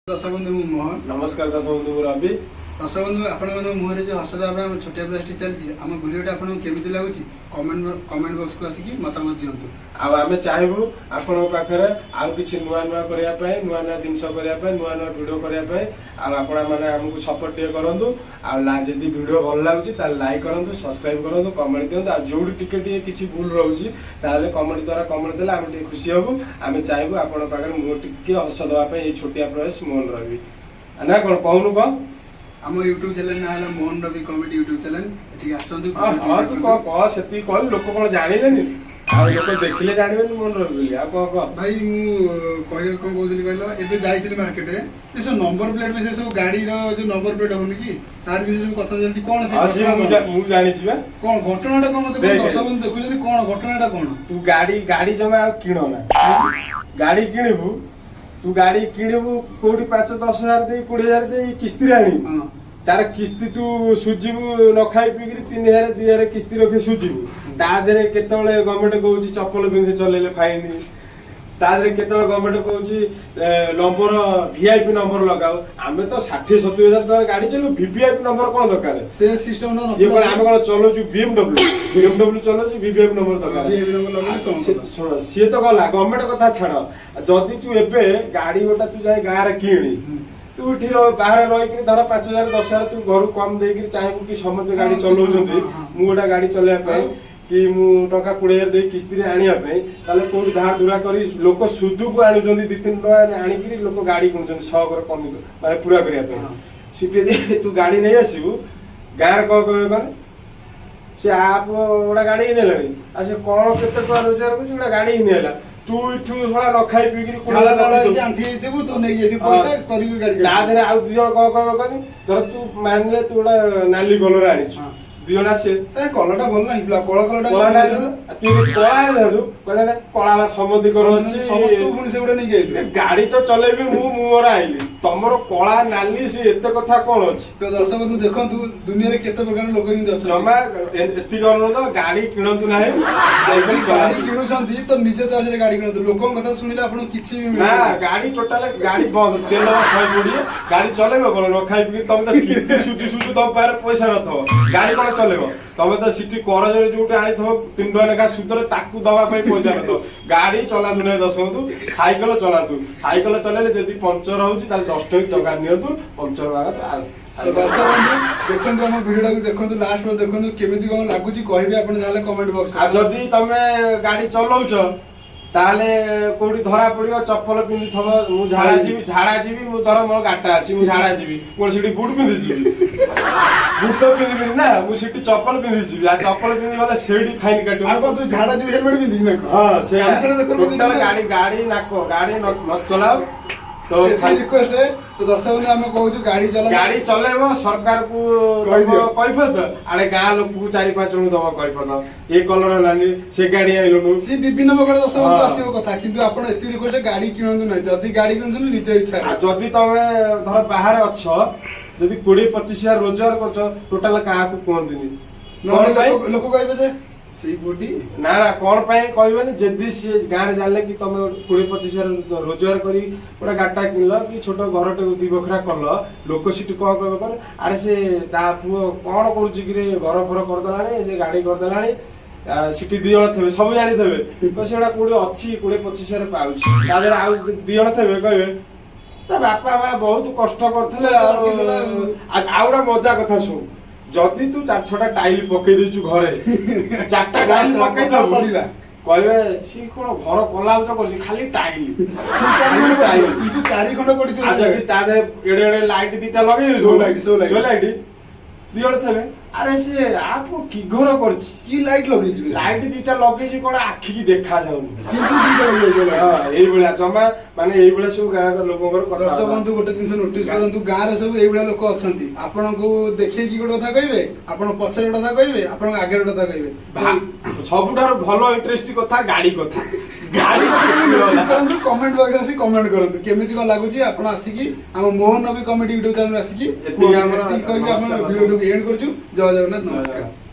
दर्शक बंधु मोहन नमस्कार दर्शक बंधु रवि दर्शक बंधु आपण मुहर जो हस देवा छोटिया प्रयास चलती आम भिडियोटा आपको केमी लगुच कमेंट बॉक्स को आसिक मतामत दिंतु आम चाहबू आपण पाखे आउ कि नुआ नुआ करने नुआ नुआ जिनस करने नुआ नुआ भिड करने आपण मैंने आमको सपोर्ट टे करूँ आदि भिड भल लगुच लाइक करूँ सब्सक्राइब करूँ कमेंट दिखाँ जो किसी भूल रोचे कमेंट द्वारा कमेंट देते आम खुशी हबू आम चाहबू आपण पाखे मुझे हस देवाई छोटिया प्रयास मोहन रवि ना कौन कहूनु कह आम यूट्यूब चैनल ना है Mohan Ravi comedy YouTube channel एठी आसंतु हां तू कह सेती कह लोक कोन जानिलेनी आ लोक देखिले जानिबेनी मोहन रवि बोली आ कह भाई मु कहि कोन कहउली कहलो एबे जाइतिली मार्केट ए सब नंबर प्लेट में से सब गाड़ी रो जो नंबर प्लेट होनी की तार भी सब कथा चलती कोन से मु जानि छी बा कोन घटनाटा कोन मते दर्शक बंधु देखुछथि कोन घटनाटा कोन तू गाड़ी जमा किणो ना गाड़ी किणबू तू गाड़ी किणबू कोडी 5-10 हजार दे 20 हजार दे किस्ती रे आनी तार किस्ती तू सुझीबू न खाई पीकरी 3000 2000 किस्ती रखे सुझीबू ता देरे केतले गवर्नमेंट कहउची चप्पल पिंधि चलेले फाइन ता देरे केतले गवर्नमेंट कहउची नंबर वीआईपी नंबर लगाओ आमे तो 60-70 हजार टका गाड़ी चलो वीवीआईपी नंबर कोन दरकार से सिस्टम न ये कोन आमे कोन चलो छु बीएमडब्ल्यू चलो छु वीवीआईपी नंबर दरकार वीआईपी नंबर लगा कोन सुन सी तो गला गवर्नमेंट कथा छाड़ जदी तू एबे गाड़ी गोटा तू जाय गार किणी तू उठी बाहर रही धर 5,000-10,000 तू घर कम देकर चाहबू कि समस्त गाड़ी चलाउछन्ती मु गोटा गाड़ी चलाइबा कि मु टका 20,000 दे किस्ती रे आनिया पे ताले कोड धार दुरा करी लोक सुदु को आनुछन्ती 2-3 टका आनी कि लोक गाड़ी किनुछन्ती 100 कर कम माने पूरा करिया पे सिटे दे तू गाड़ी नै आसीबू गार को कोन से आप ओडा गाड़ी नेलानी आ से कोन केते टका रोजगार को ओडा गाड़ी नेला तू इठू थोड़ा न खाई पीकरी कोला लड़ा जे आंठी देबू तो नै जेठी पैसा तरी गाड़ी ता धरे आउ दि जण कनी धर तू मानले तू ओडा नाली कलर आनिछ दि जण से ए कलरटा बोल नाही ब्लैक कलरटा तू कोला दादू कहले कोला समधि कर अछि तू पुनी से उडा नै गेलु गाड़ी तो चलेबी मु मोर आइली तमरो कोला नाली से एते कथा कोन अछि तो दर्शक बंधु देखंतु दुनिया रे केते प्रकार लोक इन अछि जमा एति गनो तो गाड़ी किणंतु नाही गाड़ी किणु छंती तो निजे चॉइस रे गाड़ी किणंतु लोकन कथा सुनिले आपन किछि भी ना गाड़ी टोटल गाड़ी बंद तेल 100 पड़ी गाड़ी चलेबो कोन न खाई पी तम तो किस्ती सुजु तम पार पैसा नथो गाड़ी कोन चलेबो तमे तो सिटी करज रे जोटे आनी थो 3 टका लेखा सुदरे ताकू दवा पे पैसा नथो गाड़ी चला दुने दसंतु साइकिल चलातु साइकिल चलेले जदी पंचर होउची ताल 10 टका नियतु पंचर वाला देखो हम वीडियो देखो लास्ट में देखो केमिति कोन लागुची कहबे आपण जाले कमेंट बॉक्स आ जदी तमे गाड़ी चलाउछ ताले कोडी धरा पड़ियो चप्पल पिंधि थब मु झाड़ा जीवी मु धर मोर गाटा अछि मु झाड़ा जीवी मोर सिटी बूट पिंधि जीवी बूट तो पिंधि ना मु सिटी चप्पल पिंधि जीवी आ चप्पल पिंधि वाला सेडी फाइन काटियो आ को तू झाड़ा जीवी हेलमेट पिंधि ना हां से टोटल गाड़ी नाको गाड़ी न चलाओ तो रिक्वेस्ट है तो दर्शक ने हमें कहू गाड़ी चलेबो सरकार को कहिफत आड़े गां लोक को 4-5 जण दबा कहिफत ए कलर लानी से गाड़ी आइलोनु सी विभिन्न प्रकार दर्शक बंधु आसीबो कथा किंतु आपण एति रिक्वेस्ट गाड़ी किनंतु नै जदी गाड़ी किनछन निज इच्छा आ जदी तमे धर बाहर अछ जदी 20-25 हजार रोजगार करछ टोटल का को कोनदिनी लोक कहबे जे सेई बोडी ना कोन पय कहबेनी जदी से गां रे जानले कि तमे 20-25 हजार रोजगार करी पूरा गाटा किनलो कि छोटो घरटे दी बखरा करलो लोक सिटी को कहबे कर अरे से ता पुओ कोन करूची कि रे घर फर कर दलानी जे गाड़ी कर दलानी सिटी दी जण थेबे सब जानि थेबे तो सेडा कोडी अछि 20-25 हजार पाउछि तादर आउ दी जण थेबे कहबे ता बापा बा बहुत कष्ट करथले आउडा मजा कथा सुन जदी तू 4-6टा टाइल पकई देछु घरे 4टा टाइल पकई दो सरीला कहबे सी कोन घर कोला तो करछि खाली टाइल टाइल तू 4 खंड पड़ी आ जदी ता दे एडे एडे लाइट दीटा लगै सो लाइट दियड़ थेबे अरे से आप की घर करछि की लाइट लगै छी लाइट दीटा लगै छी कोन आखि की देखा जाउनी किंतु दीटा लगै गेला हां एई बेला जमा माने एई बेला सब गाय लोकंगर कथा दर्शक बंधु गोटे दिन नोटिस करंतु गां रे सब एई बेला लोक अछंती आपन को देखै की गोटे कथा कहबे आपन पछरे कथा कहबे आपन आगे कथा कहबे सबुठार भलो इंटरेस्टिंग कथा गाड़ी गाड़ी करंतु कमेंट बॉक्स रे कमेंट करंतु केमिति को लागुची आपन आसीकी हम Mohan Ravi comedy YouTube channel आसीकी एति हमर कहि आपन वीडियो एंड करछु जय जगन्नाथ नमस्कार।